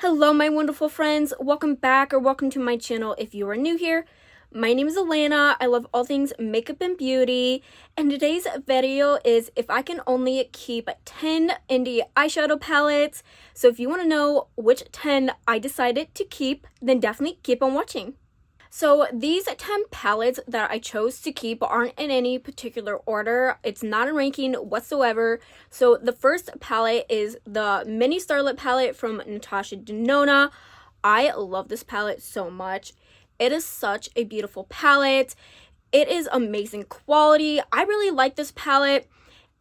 Hello, my wonderful friends. Welcome back or welcome to my channel if you are new here. My name is Elena. I love all things makeup and beauty. And today's video is if I can only keep 10 indie eyeshadow palettes. So if you want to know which 10 I decided to keep, then definitely keep on watching. So these 10 palettes that I chose to keep aren't in any particular order. It's not a ranking whatsoever. So the first palette is the Mini Starlit palette from Natasha Denona. I love this palette so much. It is such a beautiful palette. It is amazing quality. I really like this palette.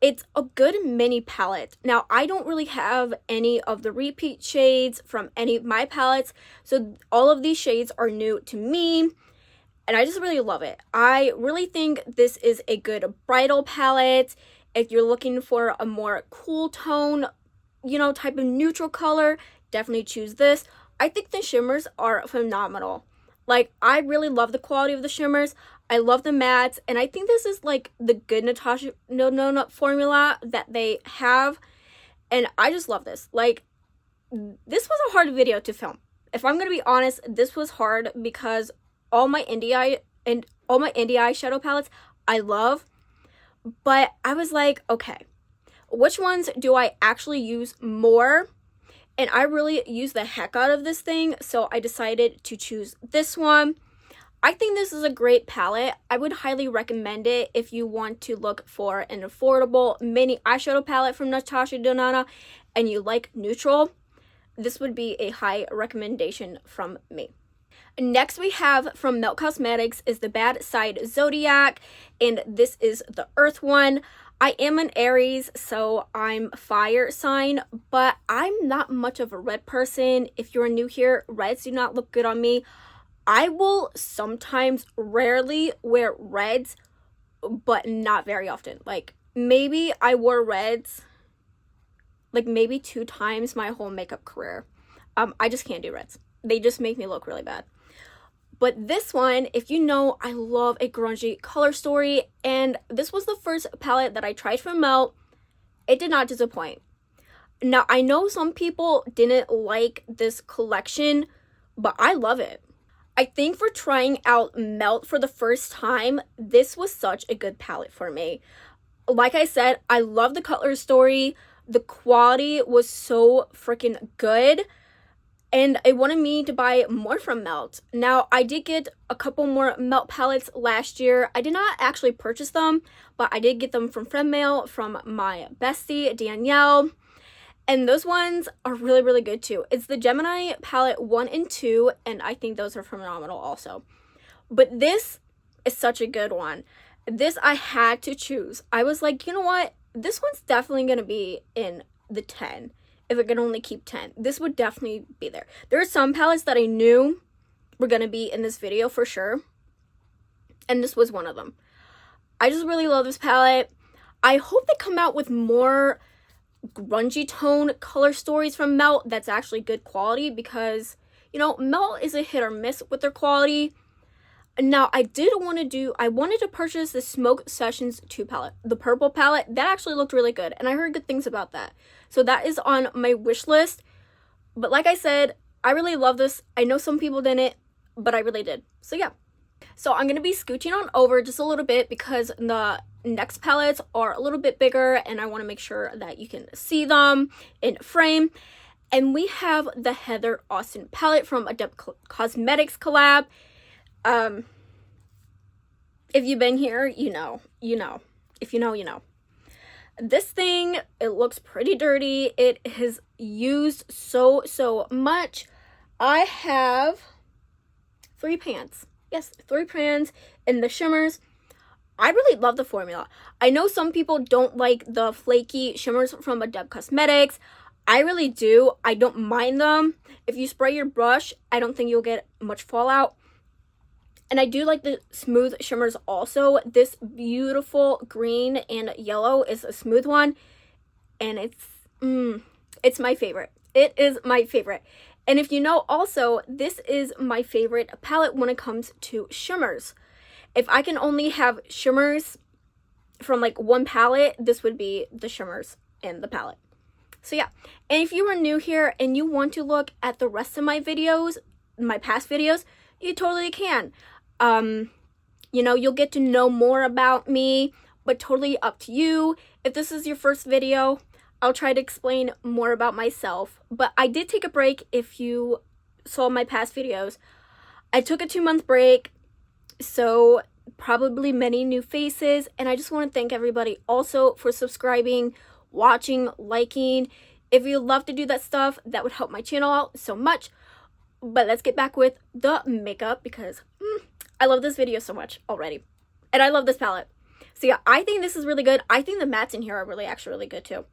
It's a good mini palette. Now, I don't really have any of the repeat shades from any of my palettes, so all of these shades are new to me, and I just really love it. I really think this is a good bridal palette. If you're looking for a more cool tone, type of neutral color, definitely choose this. I think the shimmers are phenomenal. Like, I really love the quality of the shimmers. I love the mattes, and I think this is like the good Natasha Denona formula that they have, and I just love this. Like, this was a hard video to film. If I'm gonna be honest, this was hard because all my indie eyeshadow palettes I love, but I was like, okay, which ones do I actually use more? And I really use the heck out of this thing, so I decided to choose this one. I think this is a great palette. I would highly recommend it if you want to look for an affordable mini eyeshadow palette from Natasha Denona and you like neutral. This would be a high recommendation from me. Next we have from Melt Cosmetics is the Bad Side Zodiac, and this is the Earth one. I am an Aries, so I'm fire sign, but I'm not much of a red person. If you're new here, reds do not look good on me. I will sometimes rarely wear reds, but not very often. Like, maybe I wore reds like maybe 2 times my whole makeup career. I just can't do reds. They just make me look really bad. But this one, if you know, I love a grungy color story, and this was the first palette that I tried from Melt. It did not disappoint. Now, I know some people didn't like this collection, but I love it. I think for trying out Melt for the first time, this was such a good palette for me. Like I said, I love the color story. The quality was so freaking good, and it wanted me to buy more from Melt. Now, I did get a couple more Melt palettes last year. I did not actually purchase them, but I did get them from friend mail from my bestie, Danielle. And those ones are really, really good too. It's the Gemini palette 1 and 2, and I think those are phenomenal also. But this is such a good one. This I had to choose. I was like, you know what? This one's definitely going to be in the 10. If it could only keep 10, this would definitely be there. There are some palettes that I knew were going to be in this video for sure, and this was one of them. I just really love this palette. I hope they come out with more grungy tone color stories from Melt that's actually good quality, because Melt is a hit or miss with their quality. Now, I wanted to purchase the Smoke Sessions 2 palette, the purple palette. That actually looked really good, and I heard good things about that. So that is on my wish list. But like I said, I really love this. I know some people didn't, but I really did. So yeah. So I'm going to be scooching on over just a little bit because the next palettes are a little bit bigger, and I want to make sure that you can see them in frame. And we have the Heather Austin palette from Adept Cosmetics collab. If you've been here, you know. If you know, you know. This thing, it looks pretty dirty. It is used so much. I have 3 pans. Yes, 3 pans in the shimmers. I really love the formula. I know some people don't like the flaky shimmers from Adept Cosmetics. I really do. I don't mind them. If you spray your brush, I don't think you'll get much fallout. And I do like the smooth shimmers also. This beautiful green and yellow is a smooth one, and it's my favorite. It is my favorite. And if you know also, this is my favorite palette when it comes to shimmers. If I can only have shimmers from like one palette, this would be the shimmers in the palette. So yeah, and if you are new here and you want to look at the rest of my videos, my past videos, you totally can. You know, you'll get to know more about me, but totally up to you. If this is your first video, I'll try to explain more about myself. But I did take a break. If you saw my past videos, I took a 2-month break, so probably many new faces, and I just want to thank everybody also for subscribing, watching, liking. If you love to do that stuff, that would help my channel out so much. But let's get back with the makeup, because I love this video so much already, and I love this palette. So yeah, I think this is really good. I think the mattes in here are actually really good too.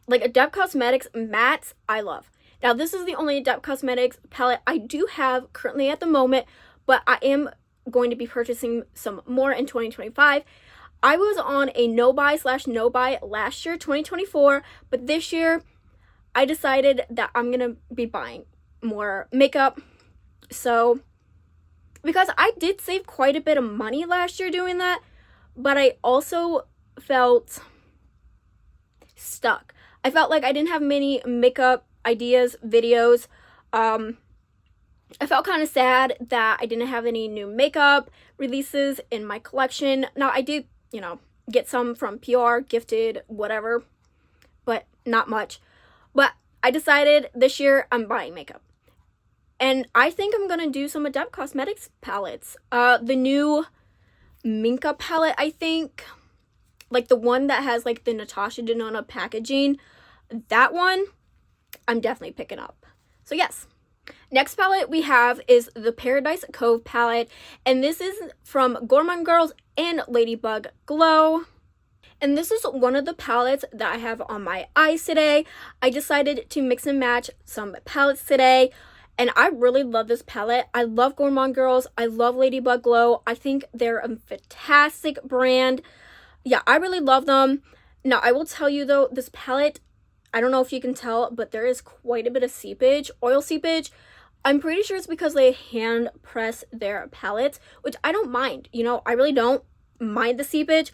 Like Adept Cosmetics mattes, I love. Now this is the only Adept Cosmetics palette I do have currently at the moment, but I am going to be purchasing some more in 2025. I was on a no buy last year, 2024, but this year I decided that I'm gonna be buying more makeup. So because I did save quite a bit of money last year doing that, but I also felt stuck. I felt like I didn't have many makeup ideas, videos. I felt kind of sad that I didn't have any new makeup releases in my collection. Now, I did, you know, get some from PR, gifted, whatever, but not much. But I decided this year I'm buying makeup. And I think I'm going to do some Adept Cosmetics palettes. The new Minka palette, I think. Like the one that has like the Natasha Denona packaging. That one, I'm definitely picking up. So yes. Next palette we have is the Paradise Cove palette. And this is from Gourmand Girls and Ladybug Glow. And this is one of the palettes that I have on my eyes today. I decided to mix and match some palettes today. And I really love this palette. I love Gourmand Girls. I love Ladybug Glow. I think they're a fantastic brand. Yeah, I really love them. Now, I will tell you though, this palette, I don't know if you can tell, but there is quite a bit of seepage, oil seepage. I'm pretty sure it's because they hand press their palettes, which I don't mind. You know, I really don't mind the seepage.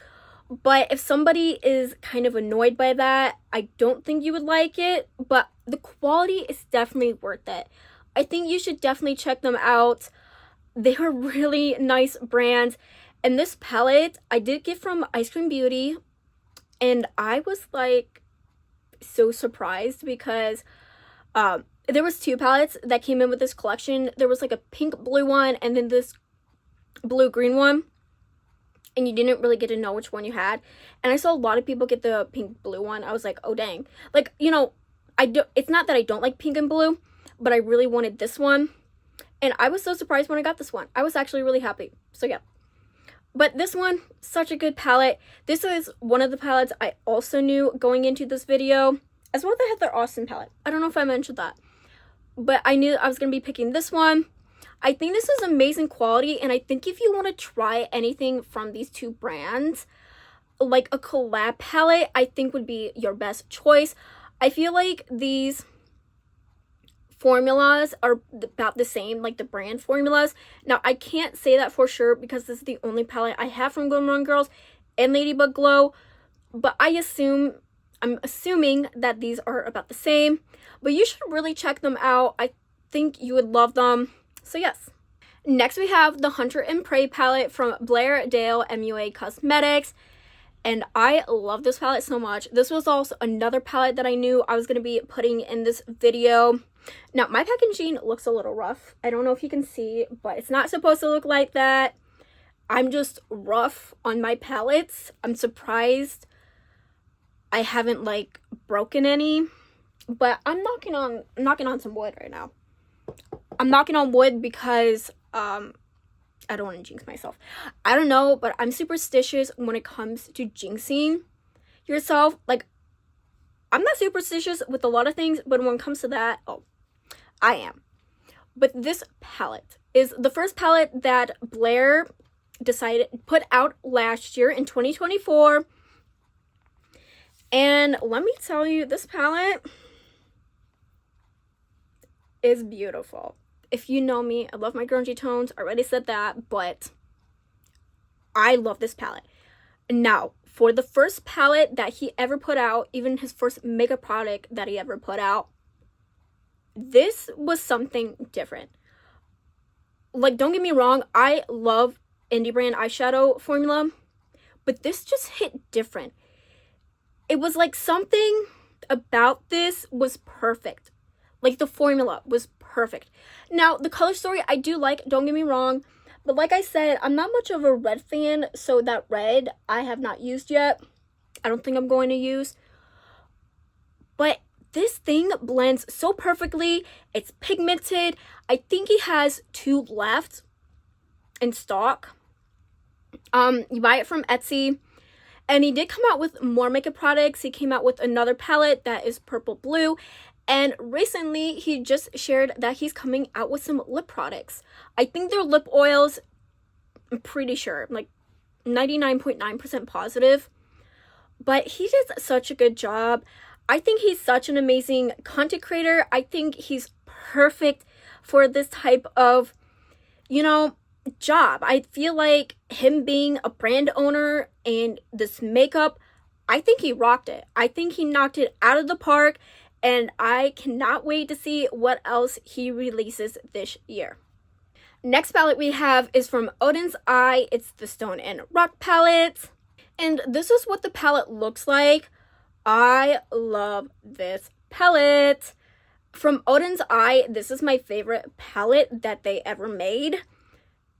But if somebody is kind of annoyed by that, I don't think you would like it. But the quality is definitely worth it. I think you should definitely check them out. They are really nice brands. And this palette I did get from Ice Cream Beauty. And I was like so surprised because there was 2 palettes that came in with this collection. There was like a pink blue one and then this blue green one. And you didn't really get to know which one you had. And I saw a lot of people get the pink blue one. I was like, oh dang. Like, you know, it's not that I don't like pink and blue, but I really wanted this one. And I was so surprised when I got this one. I was actually really happy. So yeah. But this one, such a good palette. This is one of the palettes I also knew going into this video, as well as the Heather Austin palette. I don't know if I mentioned that, but I knew I was going to be picking this one. I think this is amazing quality, and I think if you want to try anything from these 2 brands, like a collab palette, I think would be your best choice. I feel like these formulas are about the same, like the brand formulas. Now, I can't say that for sure because this is the only palette I have from Gourmand Girls and Ladybug Glow, but I'm assuming that these are about the same. But you should really check them out. I think you would love them. So yes. Next we have the Hunter and Prey palette from Blair Dale MUA Cosmetics. And I love this palette so much. This was also another palette that I knew I was going to be putting in this video. Now, my packaging looks a little rough. I don't know if you can see, but it's not supposed to look like that. I'm just rough on my palettes. I'm surprised I haven't like broken any, but I'm knocking on some wood right now. I'm knocking on wood because I don't want to jinx myself. I don't know, but I'm superstitious when it comes to jinxing yourself. Like, I'm not superstitious with a lot of things, but when it comes to that, oh, I am. But this palette is the first palette that Blair put out last year in 2024. And let me tell you, this palette is beautiful. If you know me, I love my grungy tones. I already said that, but I love this palette. Now, for the first palette that he ever put out, even his first makeup product that he ever put out, this was something different. Like, don't get me wrong, I love indie brand eyeshadow formula, but this just hit different. It was like something about this was perfect. Like, the formula was perfect. Now, the color story I do like, don't get me wrong, but like I said, I'm not much of a red fan, so that red I have not used yet. I don't think I'm going to use. But this thing blends so perfectly. It's pigmented. I think he has 2 left in stock. You buy it from Etsy. And he did come out with more makeup products. He came out with another palette that is purple blue. And recently, he just shared that he's coming out with some lip products. I think they're lip oils. I'm pretty sure. Like 99.9% positive. But he does such a good job. I think he's such an amazing content creator. I think he's perfect for this type of, job. I feel like him being a brand owner and this makeup, I think he rocked it. I think he knocked it out of the park, and I cannot wait to see what else he releases this year. Next palette we have is from Odin's Eye. It's the Stone and Rock palette. And this is what the palette looks like. I love this palette. From Odin's Eye, this is my favorite palette that they ever made.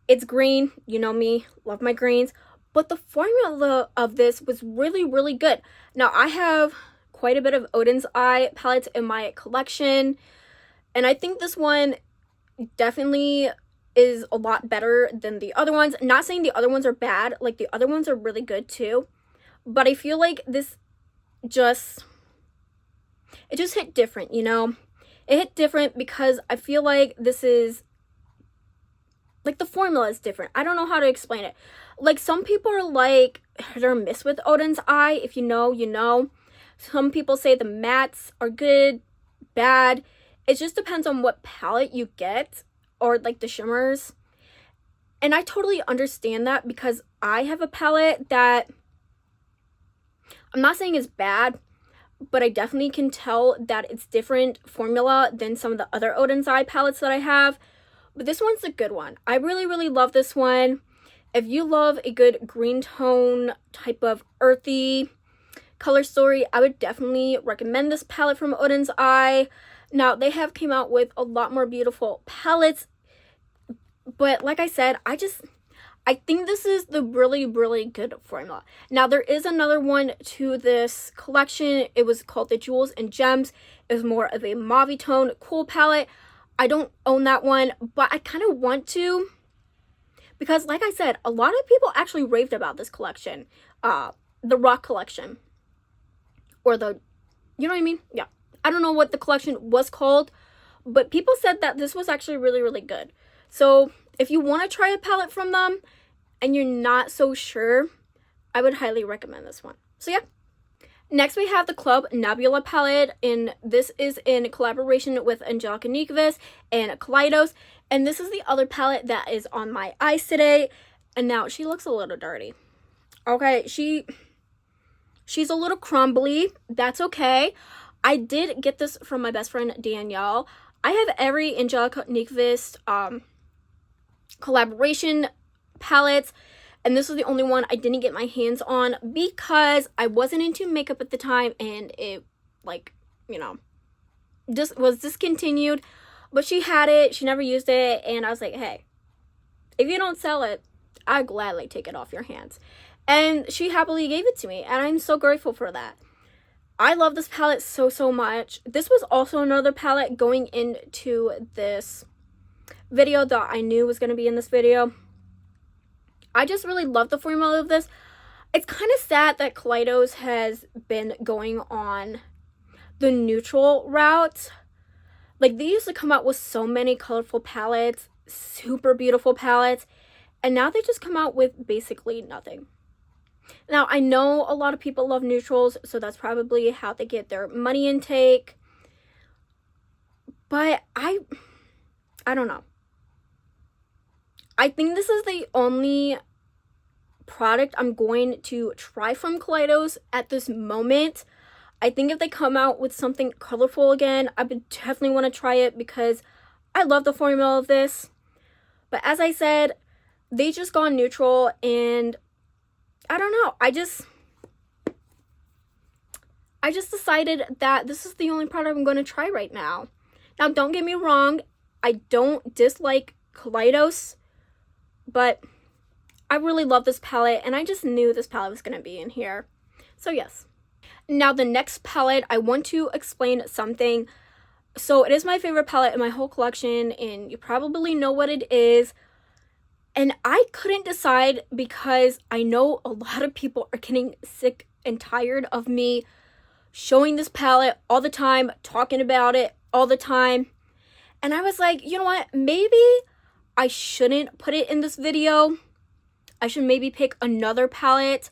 It's green, you know me, love my greens, but the formula of this was really, really good. Now, I have quite a bit of Odin's Eye palettes in my collection, and I think this one definitely is a lot better than the other ones. Not saying the other ones are bad, like the other ones are really good too, but I feel like this it just hit different, It hit different because I feel like this is, like, the formula is different. I don't know how to explain it. Like, some people are like, they're miss with Odin's Eye. If you know, you know. Some people say the mattes are good, bad. It just depends on what palette you get, or like the shimmers. And I totally understand that because I have a palette that I'm not saying is bad, but I definitely can tell that it's different formula than some of the other Odin's Eye palettes that I have. But this one's a good one. I really, really love this one. If you love a good green tone type of earthy color story, I would definitely recommend this palette from Odin's Eye. Now, they have came out with a lot more beautiful palettes. But like I said, I think this is the really, really good formula. Now, there is another one to this collection. It was called the Jewels and Gems. It was more of a mauve tone, cool palette. I don't own that one, but I kind of want to, because like I said, a lot of people actually raved about this collection, the Rock collection, or the, you know what I mean? Yeah. I don't know what the collection was called, but people said that this was actually really, really good. So if you want to try a palette from them and you're not so sure, I would highly recommend this one. So yeah. Next, we have the Club Nebula palette, and this is in collaboration with Angelica Nyquist and Kaleidos. And this is the other palette that is on my eyes today. And now, she looks a little dirty. Okay, she's a little crumbly. That's okay. I did get this from my best friend, Danielle. I have every Angelica Nyquist collaboration palettes. And this was the only one I didn't get my hands on because I wasn't into makeup at the time, and it, like, just was discontinued. But she had it, she never used it, and I was like, hey, if you don't sell it, I'd gladly take it off your hands. And she happily gave it to me, and I'm so grateful for that. I love this palette so, so much. This was also another palette going into this video that I knew was going to be in this video. I just really love the formula of this. It's kind of sad that Kaleidos has been going on the neutral route. Like, they used to come out with so many colorful palettes, super beautiful palettes, and now they just come out with basically nothing. Now, I know a lot of people love neutrals, so that's probably how they get their money intake. But I don't know. I think this is the only product I'm going to try from Kaleidos at this moment. I think if they come out with something colorful again, I would definitely want to try it because I love the formula of this. But as I said, they just gone neutral, and I don't know. I just decided that this is the only product I'm going to try right now. Now, don't get me wrong. I don't dislike Kaleidos, but I really love this palette, and I just knew this palette was going to be in here. So yes. Now, the next palette, I want to explain something. So it is my favorite palette in my whole collection, and you probably know what it is. And I couldn't decide because I know a lot of people are getting sick and tired of me showing this palette all the time, talking about it all the time. And I was like, you know what? Maybe I shouldn't put it in this video. I should maybe pick another palette.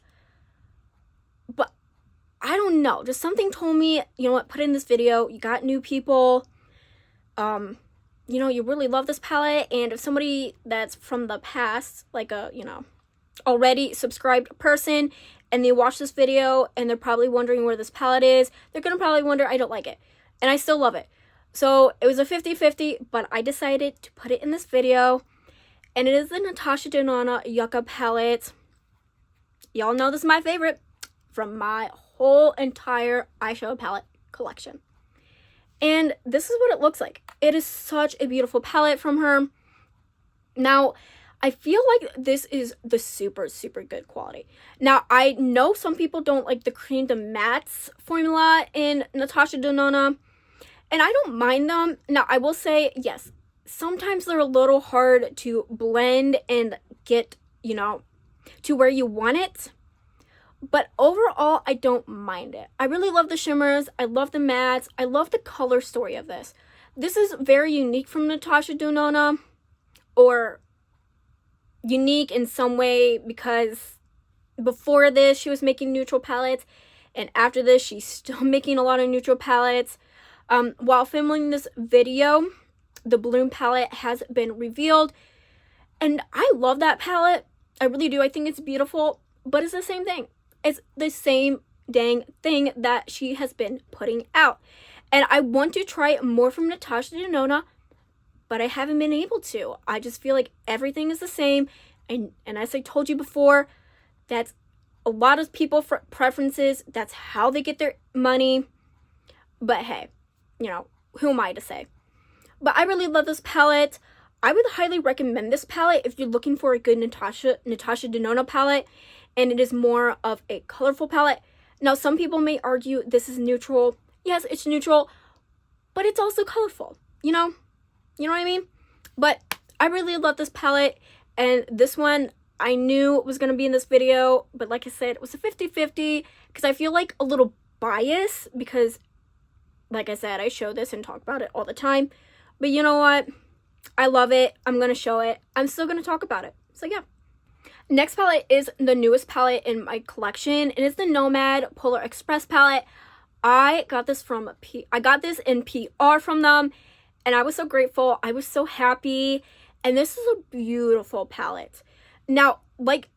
But I don't know. Just something told me, you know what? Put it in this video. You got new people. You know, you really love this palette. And if somebody that's from the past, like a, you know, already subscribed person, and they watch this video and they're probably wondering where this palette is, they're going to probably wonder, I don't like it. And I still love it. So it was a 50-50, but I decided to put it in this video. And it is the Natasha Denona Yucca palette. Y'all know this is my favorite from my whole entire eyeshadow palette collection. And this is what it looks like. It is such a beautiful palette from her. Now, I feel like this is the super, super good quality. Now, I know some people don't like the cream to mattes formula in Natasha Denona, and I don't mind them. Now, I will say, yes, sometimes they're a little hard to blend and get, you know, to where you want it. But overall, I don't mind it. I really love the shimmers. I love the mattes. I love the color story of this. This is very unique from Natasha Denona, or unique in some way, because before this, she was making neutral palettes, and after this, she's still making a lot of neutral palettes. While filming this video, the Bloom palette has been revealed, and I love that palette. I really do. I think it's beautiful, but it's the same thing. It's the same dang thing that she has been putting out. And I want to try more from Natasha Denona, but I haven't been able to. I just feel like everything is the same. And as I told you before, that's a lot of people's preferences. That's how they get their money. But hey, you know, who am I to say? But I really love this palette. I would highly recommend this palette if you're looking for a good Natasha Denona palette, and it is more of a colorful palette. Now, some people may argue this is neutral. Yes, it's neutral, but it's also colorful, you know? You know what I mean? But I really love this palette, and this one I knew was going to be in this video, but like I said, it was a 50-50 because I feel like a little bias because, like I said, I show this and talk about it all the time. But you know what? I love it. I'm going to show it. I'm still going to talk about it. So yeah. Next palette is the newest palette in my collection. It is the Nomad Polar Express palette. I got this in PR from them, and I was so grateful. I was so happy. And this is a beautiful palette. Now, like,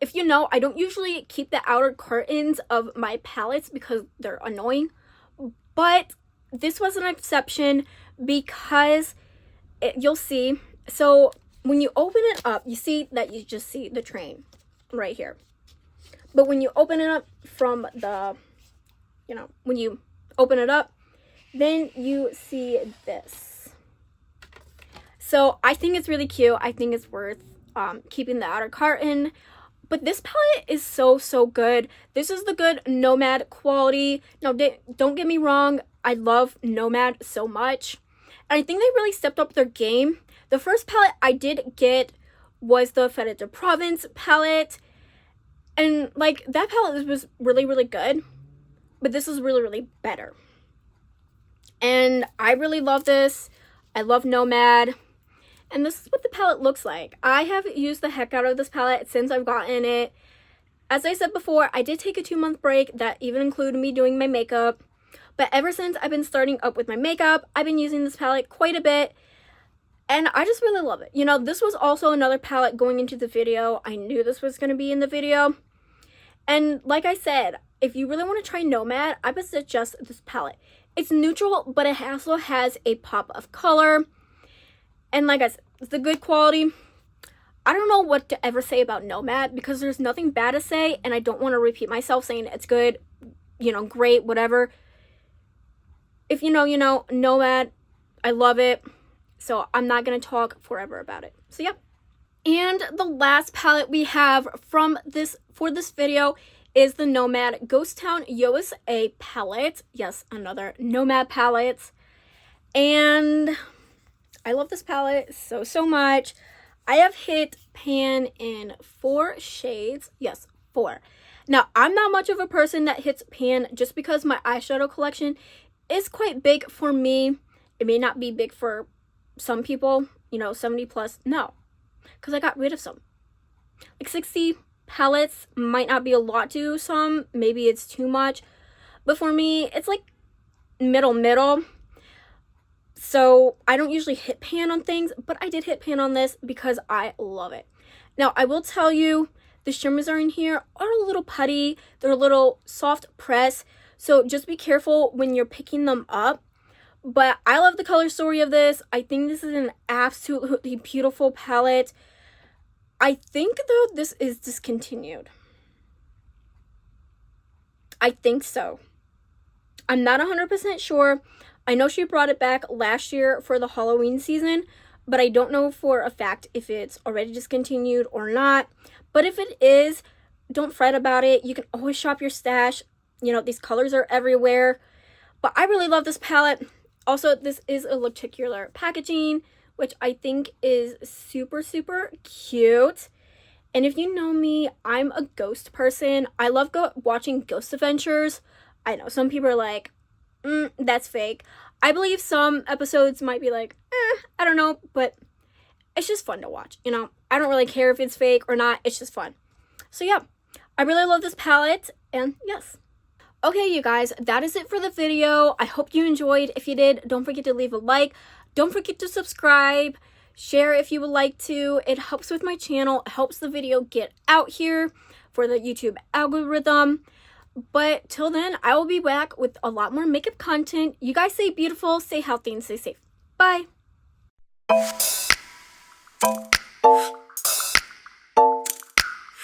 if you know, I don't usually keep the outer curtains of my palettes because they're annoying. But this was an exception because you'll see. So when you open it up, you see that you just see the train right here. But when you open it up from the, you know, when you open it up, then you see this. So I think it's really cute. I think it's worth keeping the outer curtain. But this palette is so, so good. This is the good Nomad quality. Now, don't get me wrong. I love Nomad so much. And I think they really stepped up their game. The first palette I did get was the Fête de Provence palette. And, like, that palette was really, really good. But this is really, really better. And I really love this. I love Nomad. And this is what the palette looks like. I have used the heck out of this palette since I've gotten it. As I said before, I did take a 2-month break that even included me doing my makeup. But ever since I've been starting up with my makeup, I've been using this palette quite a bit. And I just really love it. You know, this was also another palette going into the video. I knew this was going to be in the video. And like I said, if you really want to try Nomad, I would suggest this palette. It's neutral, but it also has a pop of color. And like I said, it's the good quality. I don't know what to ever say about Nomad because there's nothing bad to say, and I don't want to repeat myself saying it's good, you know, great, whatever. If you know, Nomad, I love it. So I'm not going to talk forever about it. So yeah. And the last palette we have for this video is the Nomad Ghost Town USA palette. Yes, another Nomad palette. And I love this palette so much. I have hit pan in 4 shades. Yes, 4. Now, I'm not much of a person that hits pan just because my eyeshadow collection is quite big for me. It may not be big for some people, you know, 70 plus. No, because I got rid of some. Like 60 palettes might not be a lot to some. Maybe it's too much. But for me, it's like middle. So I don't usually hit pan on things, but I did hit pan on this because I love it. Now, I will tell you, the shimmers are in here are a little putty. They're a little soft press. So just be careful when you're picking them up. But I love the color story of this. I think this is an absolutely beautiful palette. I think, though, this is discontinued. I think so. I'm not 100% sure. I know she brought it back last year for the Halloween season, but I don't know for a fact if it's already discontinued or not. But if it is, don't fret about it. You can always shop your stash. You know, these colors are everywhere. But I really love this palette. Also, this is a lenticular packaging, which I think is super cute. And if you know me, I'm a ghost person. I love watching ghost adventures. I know some people are like, that's fake. I believe some episodes might be like, I don't know, but it's just fun to watch, you know. I don't really care if it's fake or not. It's just fun. So yeah, I really love this palette, and yes. Okay, you guys, that is it for the video. I hope you enjoyed. If you did, don't forget to leave a like. Don't forget to subscribe. Share if you would like to. It helps with my channel. It helps the video get out here for the YouTube algorithm. But till then, I will be back with a lot more makeup content. You guys stay beautiful, stay healthy, and stay safe. Bye.